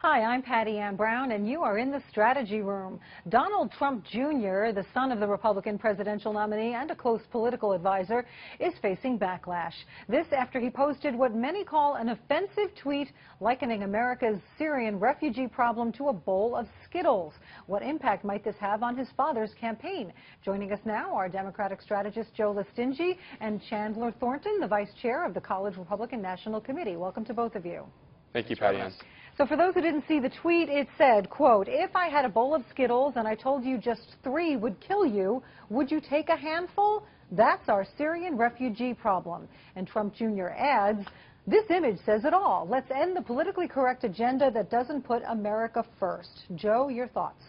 Hi, I'm Patty Ann Brown, and you are in the strategy room. Donald Trump Jr., the son of the Republican presidential nominee and a close political advisor, is facing backlash. This after he posted what many call an offensive tweet likening America's Syrian refugee problem to a bowl of Skittles. What impact might this have on his father's campaign? Joining us now are Democratic strategist Joe Lestingi and Chandler Thornton, the vice chair of the College Republican National Committee. Welcome to both of you. Thank you, Patty Ann. So for those who didn't see the tweet, it said, quote, "If I had a bowl of Skittles and I told you just 3 would kill you, would you take a handful? That's our Syrian refugee problem." And Trump Jr. adds, "This image says it all. Let's end the politically correct agenda that doesn't put America first." Joe, your thoughts?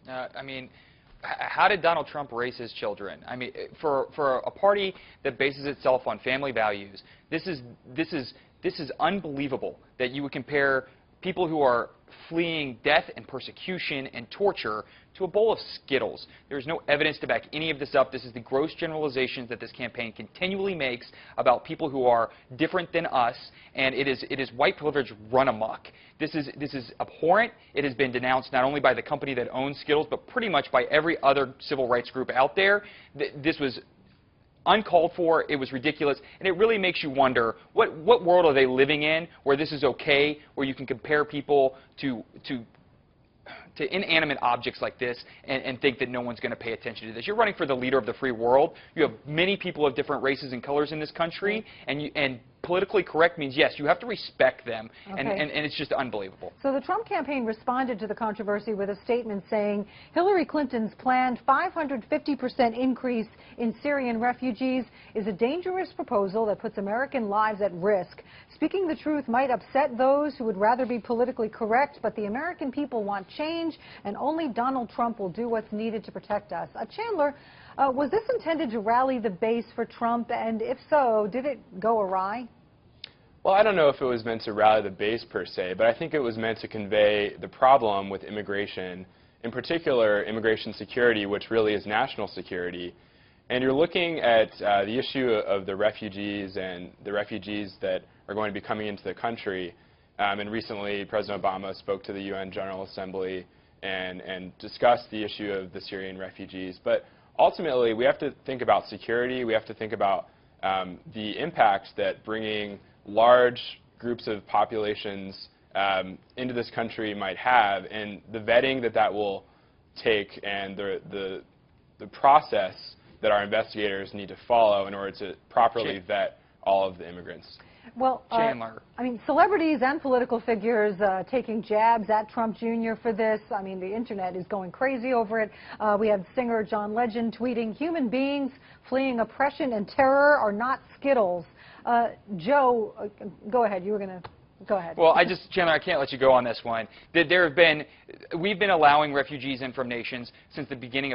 How did Donald Trump raise his children? I mean, for a party that bases itself on family values, this is unbelievable that you would compare people who are fleeing death and persecution and torture to a bowl of Skittles. There's no evidence to back any of this up. This is the gross generalizations that this campaign continually makes about people who are different than us, and it is white privilege run amok. This is abhorrent. It has been denounced not only by the company that owns Skittles, but pretty much by every other civil rights group out there. This was uncalled for, it was ridiculous, and it really makes you wonder what world are they living in where this is okay, where you can compare people to inanimate objects like this and think that no one's going to pay attention to this. You're running for the leader of the free world. You have many people of different races and colors in this country, and politically correct means, yes, you have to respect them, okay. and it's just unbelievable. So the Trump campaign responded to the controversy with a statement saying Hillary Clinton's planned 550% increase in Syrian refugees is a dangerous proposal that puts American lives at risk. Speaking the truth might upset those who would rather be politically correct, but the American people want change, and only Donald Trump will do what's needed to protect us. Chandler, was this intended to rally the base for Trump, and if so, did it go awry? Well, I don't know if it was meant to rally the base per se, but I think it was meant to convey the problem with immigration, in particular immigration security, which really is national security. And you're looking at the issue of the refugees and the refugees that are going to be coming into the country. And recently, President Obama spoke to the UN General Assembly and discussed the issue of the Syrian refugees. But ultimately, we have to think about security. We have to think about the impact that bringing large groups of populations into this country might have, and the vetting that will take, and the process that our investigators need to follow in order to properly vet all of the immigrants. Well, Chandler. I mean, celebrities and political figures taking jabs at Trump Jr. for this. I mean, the internet is going crazy over it. We have singer John Legend tweeting, "Human beings fleeing oppression and terror are not Skittles." Joe, go ahead. You were going to go ahead. Well, Chandler, I can't let you go on this one. We've been allowing refugees in from nations since the beginning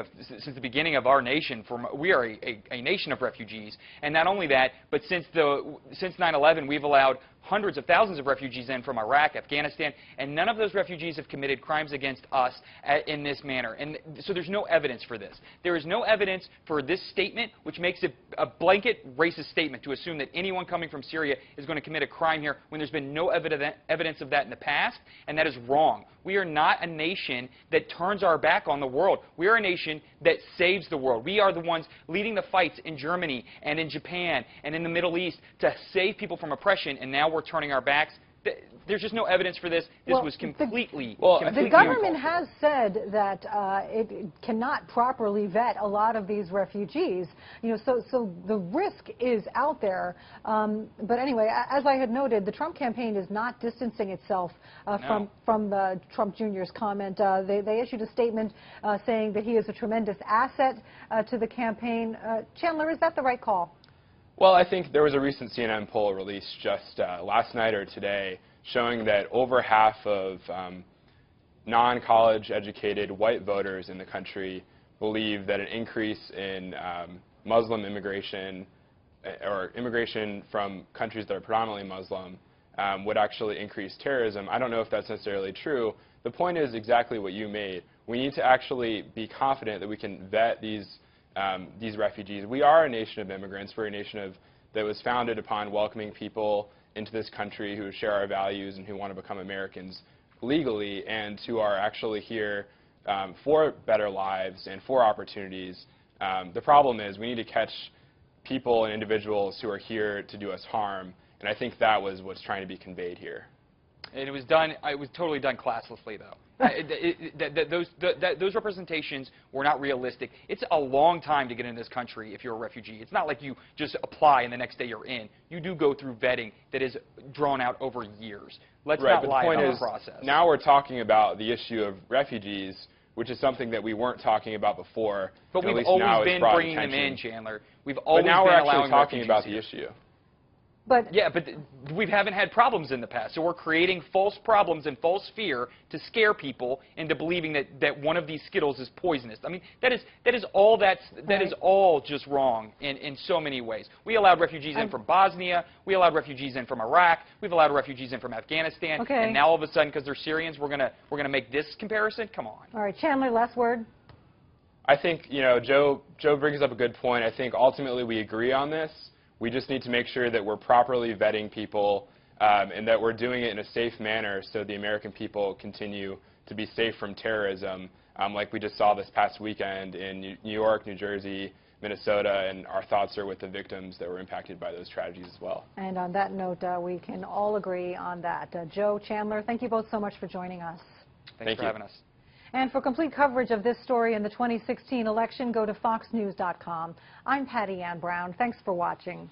of our nation. We are a nation of refugees, and not only that, but since 9/11, we've allowed hundreds of thousands of refugees in from Iraq, Afghanistan, and none of those refugees have committed crimes against us in this manner. And so there's no evidence for this. There is no evidence for this statement, which makes it a blanket racist statement to assume that anyone coming from Syria is going to commit a crime here when there's been no evidence of that in the past, and that is wrong. We are not a nation that turns our back on the world. We are a nation that saves the world. We are the ones leading the fights in Germany and in Japan and in the Middle East to save people from oppression, and now we're turning our backs. There's just no evidence for this. This was completely the government has said that it cannot properly vet a lot of these refugees. You know, so the risk is out there. But anyway, as I had noted, the Trump campaign is not distancing itself from the Trump Jr.'s comment. They issued a statement saying that he is a tremendous asset to the campaign. Chandler, is that the right call? Well, I think there was a recent CNN poll released just last night or today showing that over half of non-college educated white voters in the country believe that an increase in Muslim immigration or immigration from countries that are predominantly Muslim would actually increase terrorism. I don't know if that's necessarily true. The point is exactly what you made. We need to actually be confident that we can vet these refugees. We are a nation of immigrants. We're a nation that was founded upon welcoming people into this country who share our values and who want to become Americans. legally and who are actually here for better lives and for opportunities. The problem is we need to catch people and individuals who are here to do us harm, and I think that was what's trying to be conveyed here. And it was totally done classlessly, though. Those representations were not realistic. It's a long time to get in this country if you're a refugee. It's not like you just apply and the next day you're in. You do go through vetting that is drawn out over years. Let's not lie about the process. Now we're talking about the issue of refugees, which is something that we weren't talking about before. But we've always been bringing them in, Chandler. We've always been allowing refugees. But now we're actually talking about the issue. But yeah, but we haven't had problems in the past, so we're creating false problems and false fear to scare people into believing that one of these Skittles is poisonous. I mean, that is all just wrong in so many ways. We allowed refugees in from Bosnia, we allowed refugees in from Iraq, we've allowed refugees in from Afghanistan, and now all of a sudden, because they're Syrians, we're gonna make this comparison. Come on. All right, Chandler, last word. I think Joe brings up a good point. I think ultimately we agree on this. We just need to make sure that we're properly vetting people and that we're doing it in a safe manner so the American people continue to be safe from terrorism, like we just saw this past weekend in New York, New Jersey, Minnesota, and our thoughts are with the victims that were impacted by those tragedies as well. And on that note, we can all agree on that. Joe, Chandler, thank you both so much for joining us. Thanks for having us. And for complete coverage of this story in the 2016 election, go to foxnews.com. I'm Patty Ann Brown. Thanks for watching.